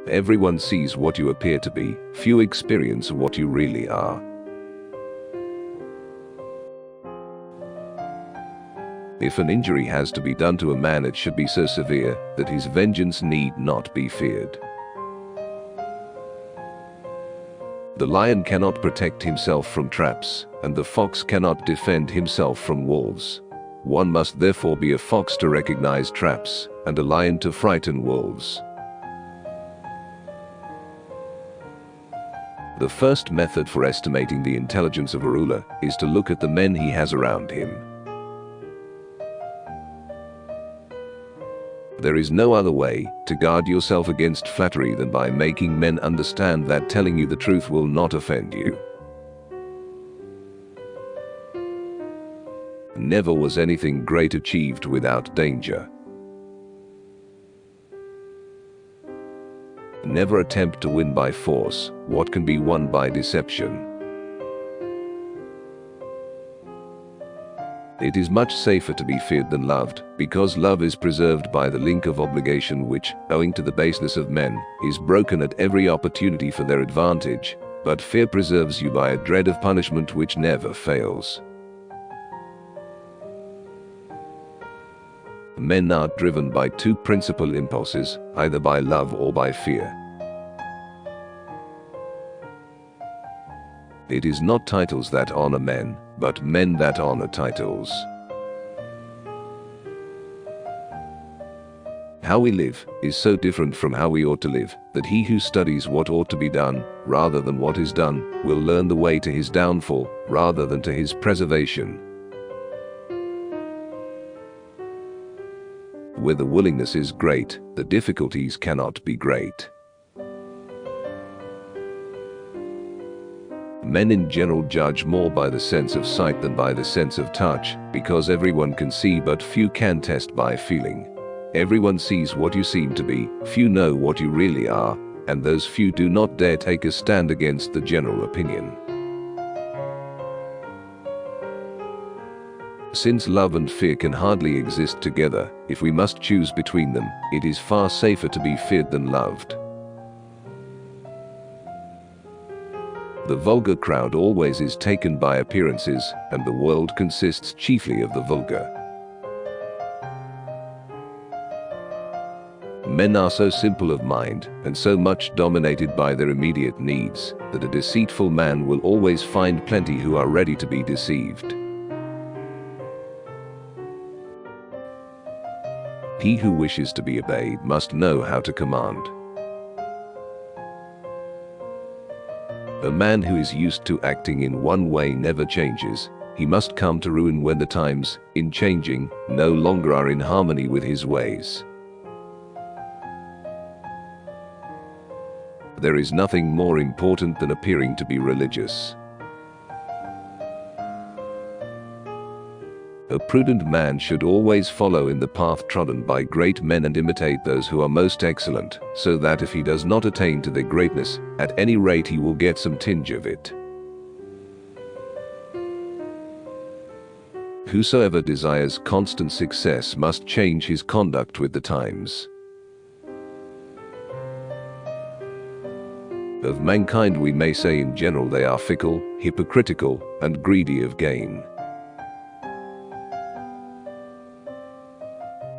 Everyone sees what you appear to be, few experience what you really are. If an injury has to be done to a man, it should be so severe that his vengeance need not be feared. The lion cannot protect himself from traps, and the fox cannot defend himself from wolves. One must therefore be a fox to recognize traps, and a lion to frighten wolves. The first method for estimating the intelligence of a ruler is to look at the men he has around him. There is no other way to guard yourself against flattery than by making men understand that telling you the truth will not offend you. Never was anything great achieved without danger. Never attempt to win by force what can be won by deception. It is much safer to be feared than loved, because love is preserved by the link of obligation which, owing to the baseness of men, is broken at every opportunity for their advantage, but fear preserves you by a dread of punishment which never fails. Men are driven by two principal impulses, either by love or by fear. It is not titles that honor men, but men that honor titles. How we live is so different from how we ought to live, that he who studies what ought to be done, rather than what is done, will learn the way to his downfall, rather than to his preservation. Where the willingness is great, the difficulties cannot be great. Men in general judge more by the sense of sight than by the sense of touch, because everyone can see but few can test by feeling. Everyone sees what you seem to be, few know what you really are, and those few do not dare take a stand against the general opinion. Since love and fear can hardly exist together, if we must choose between them, it is far safer to be feared than loved. The vulgar crowd always is taken by appearances, and the world consists chiefly of the vulgar. Men are so simple of mind, and so much dominated by their immediate needs, that a deceitful man will always find plenty who are ready to be deceived. He who wishes to be obeyed must know how to command. A man who is used to acting in one way never changes. He must come to ruin when the times, in changing, no longer are in harmony with his ways. There is nothing more important than appearing to be religious. A prudent man should always follow in the path trodden by great men and imitate those who are most excellent, so that if he does not attain to their greatness, at any rate he will get some tinge of it. Whosoever desires constant success must change his conduct with the times. Of mankind we may say in general they are fickle, hypocritical, and greedy of gain.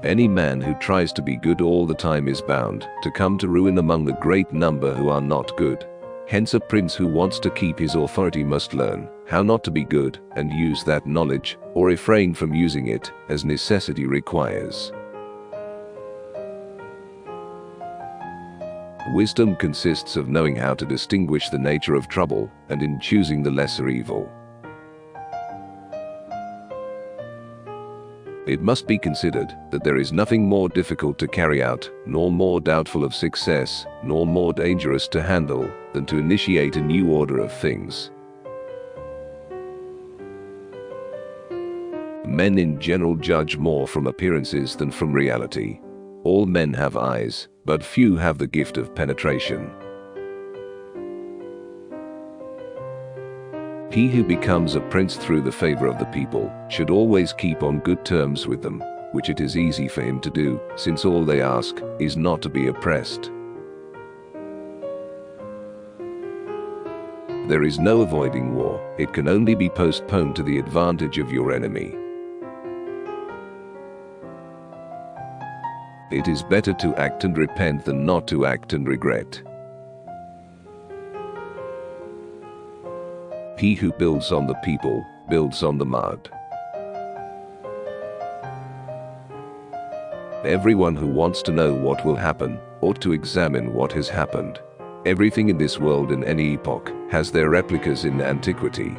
Any man who tries to be good all the time is bound to come to ruin among the great number who are not good. Hence a prince who wants to keep his authority must learn how not to be good and use that knowledge, or refrain from using it, as necessity requires. Wisdom consists of knowing how to distinguish the nature of trouble, and in choosing the lesser evil. It must be considered that there is nothing more difficult to carry out, nor more doubtful of success, nor more dangerous to handle, than to initiate a new order of things. Men in general judge more from appearances than from reality. All men have eyes, but few have the gift of penetration. He who becomes a prince through the favor of the people should always keep on good terms with them, which it is easy for him to do, since all they ask is not to be oppressed. There is no avoiding war, it can only be postponed to the advantage of your enemy. It is better to act and repent than not to act and regret. He who builds on the people, builds on the mud. Everyone who wants to know what will happen, ought to examine what has happened. Everything in this world in any epoch, has their replicas in antiquity.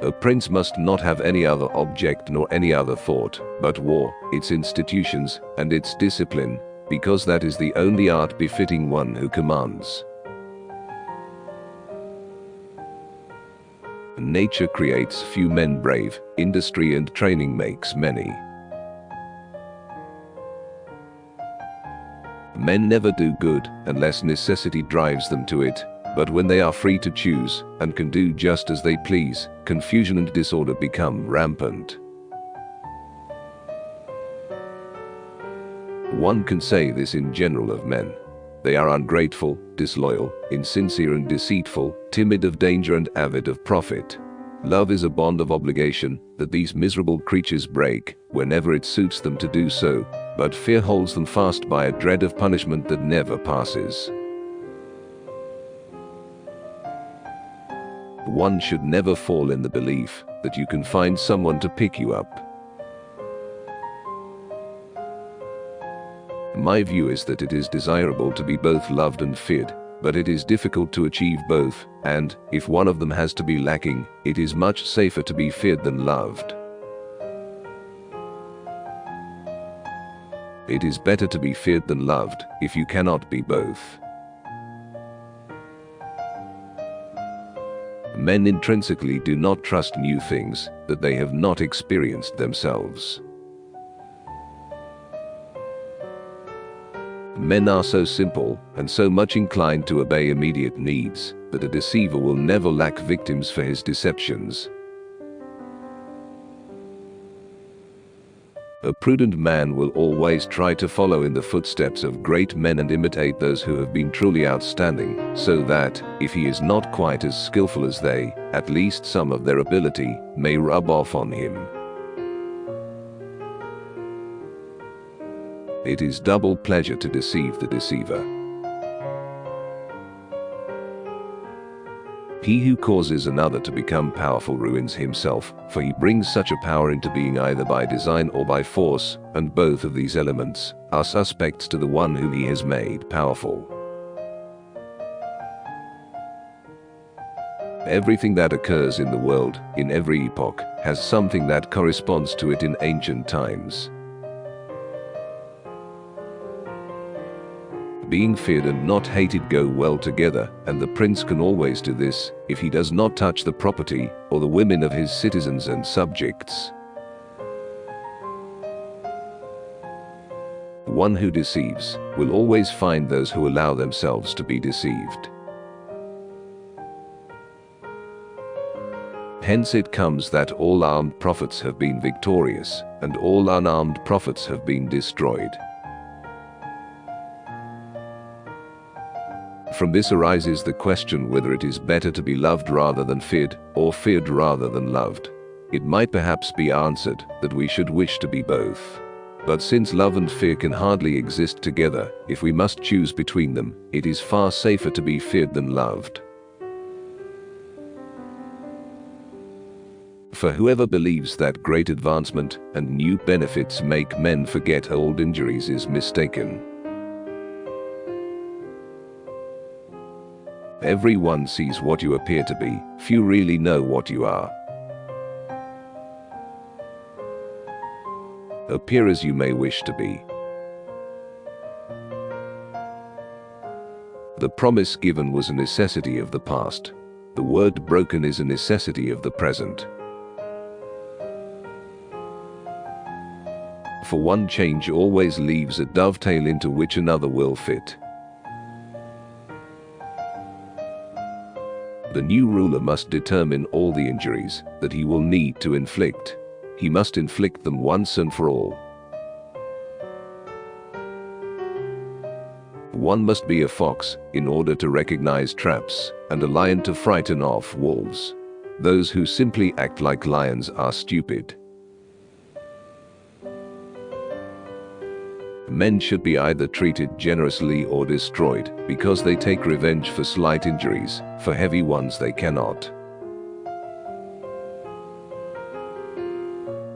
A prince must not have any other object nor any other thought, but war, its institutions, and its discipline, because that is the only art befitting one who commands. Nature creates few men brave, industry and training makes many. Men never do good, unless necessity drives them to it, but when they are free to choose, and can do just as they please, confusion and disorder become rampant. One can say this in general of men. They are ungrateful, disloyal, insincere and deceitful, timid of danger and avid of profit. Love is a bond of obligation that these miserable creatures break whenever it suits them to do so, but fear holds them fast by a dread of punishment that never passes. One should never fall in the belief that you can find someone to pick you up. My view is that it is desirable to be both loved and feared, but it is difficult to achieve both, and, if one of them has to be lacking, it is much safer to be feared than loved. It is better to be feared than loved, if you cannot be both. Men intrinsically do not trust new things that they have not experienced themselves. Men are so simple and so much inclined to obey immediate needs that a deceiver will never lack victims for his deceptions. A prudent man will always try to follow in the footsteps of great men and imitate those who have been truly outstanding, so that, if he is not quite as skillful as they, at least some of their ability may rub off on him. It is double pleasure to deceive the deceiver. He who causes another to become powerful ruins himself, for he brings such a power into being either by design or by force, and both of these elements are suspects to the one whom he has made powerful. Everything that occurs in the world, in every epoch, has something that corresponds to it in ancient times. Being feared and not hated go well together, and the prince can always do this if he does not touch the property or the women of his citizens and subjects. One who deceives will always find those who allow themselves to be deceived. Hence it comes that all armed prophets have been victorious, and all unarmed prophets have been destroyed. From this arises the question whether it is better to be loved rather than feared, or feared rather than loved. It might perhaps be answered that we should wish to be both. But since love and fear can hardly exist together, if we must choose between them, it is far safer to be feared than loved. For whoever believes that great advancement and new benefits make men forget old injuries is mistaken. Everyone sees what you appear to be, few really know what you are. Appear as you may wish to be. The promise given was a necessity of the past. The word broken is a necessity of the present. For one change always leaves a dovetail into which another will fit. The new ruler must determine all the injuries that he will need to inflict. He must inflict them once and for all. One must be a fox in order to recognize traps, and a lion to frighten off wolves. Those who simply act like lions are stupid. Men should be either treated generously or destroyed, because they take revenge for slight injuries, for heavy ones they cannot.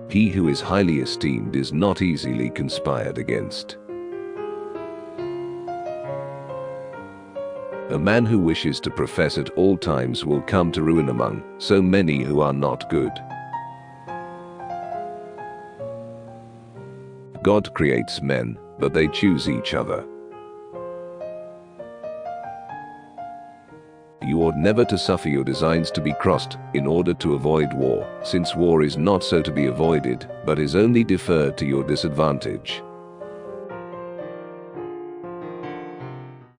He who is highly esteemed is not easily conspired against. A man who wishes to profess at all times will come to ruin among so many who are not good. God creates men, but they choose each other. You ought never to suffer your designs to be crossed in order to avoid war, since war is not so to be avoided, but is only deferred to your disadvantage.